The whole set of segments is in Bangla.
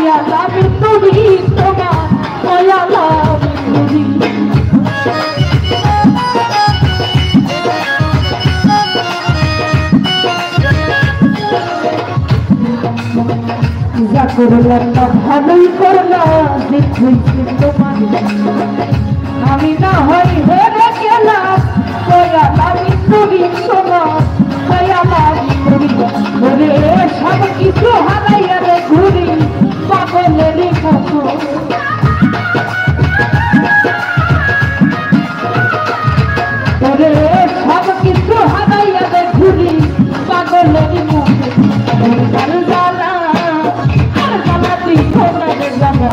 লাভি তুমি তোমার মায়া লাভি তুমি যা করলাম না ভালোই করলাম দেখছি তোমার আমি না হয় হেরে গেলাম মায়া লাভি তুমি তোমার মায়া লাভি তুমি বলে সব কিছু হারাইয়া রে ঘুরি পাগলেরই মতো বলে সব কিছু হারাইয়া রে ঘুরি পাগলেরই মতো আর জ্বালা দিও না রে জ্বালা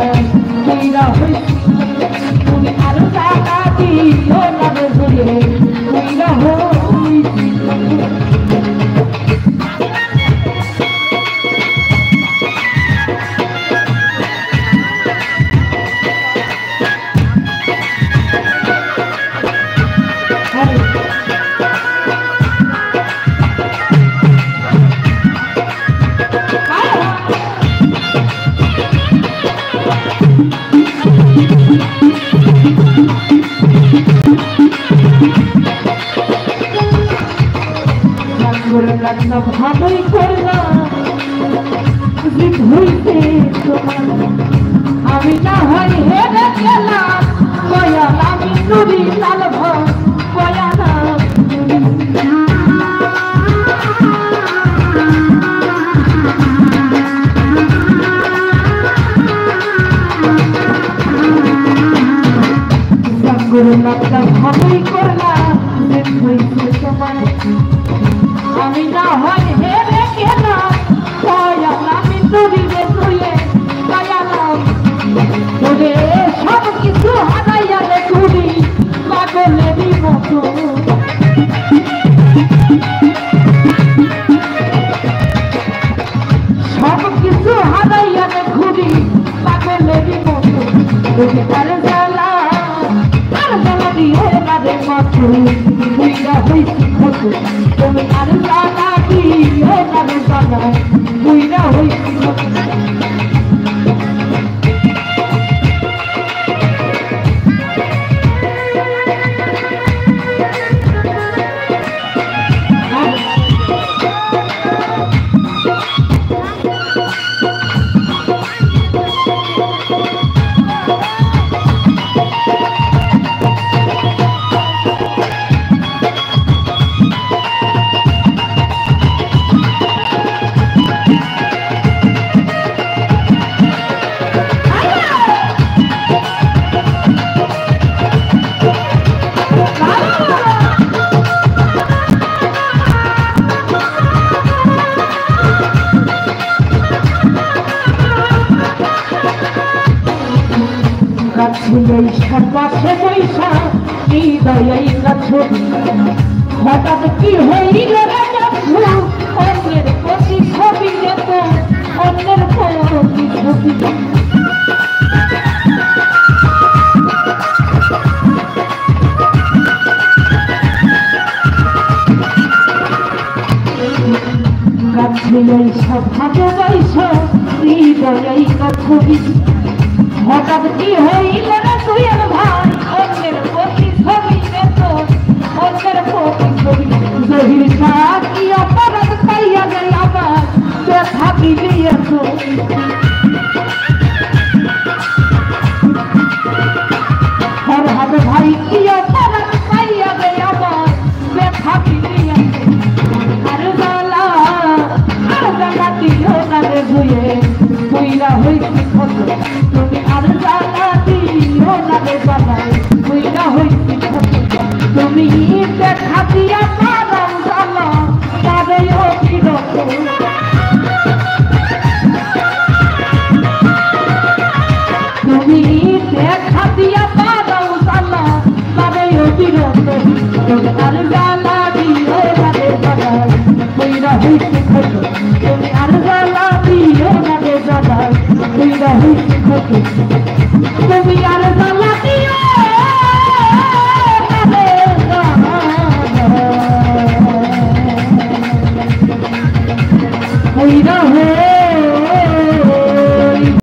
তুইরা হইছি তুমি আর জ্বালা দিও না রে ঘুরে তুইরা হইছি ভালোই করলাম হইতে তোমার আমি না হয় হেরে গেলাম মায়া লাভি তুমি লাল মায়া ভালোই করলাম হইতে তোমার আমি না হয় হেরে গেলাম মায়া লাভি তুমি তুইয়ে মায়া লাভ তোরে সব কিছু হারাইয়া রে ঘুরি পাগলেরই মতো সব কিছু হারাইয়া রে ঘুরি পাগলেরই মতো তুমি আর জ্বালা দিও না রে মতো তুইরা হইছি মতো তুমি আর জ্বালা দিও না রে জ্বালা তুইরা হইছি মতো পাশে বৈশা হৃদয় ছবি হঠাৎ কি হইল অন্যের প্রতি ছবি যেত অন্যের প্রতি ছবি ভাবে বৈশা হৃদয় ছবি হঠাৎ কি হইল না তুই ভাই অন্যের প্রতি ছবি যেত অন্যের প্রতি ছবি জহির কি অপরাধ পাইয়া যায় আবার ব্যথা দিলিয়েছ ফরহাদ ভাই কি অপরাধ পাইয়া যায় আবার ব্যথা দিলিয়েছ আর জ্বালা দিও না রে ভুয়ে তুইরা হইছি কত তুমি আর জ্বালা দিও না রে জ্বালা তুইরা হইছি কত তুমি দেখা দিয়া পারাম জ্বালা তারে অবিরত তুমি দেখা দিয়া পারাম জ্বালা তারে অবিরত তুমি আর জ্বালা দিও না রে জ্বালা তুইরা হইছি কত তুমি আর জ্বালা দিও না রে জ্বালা তুইরা হইছি কত তুমি আর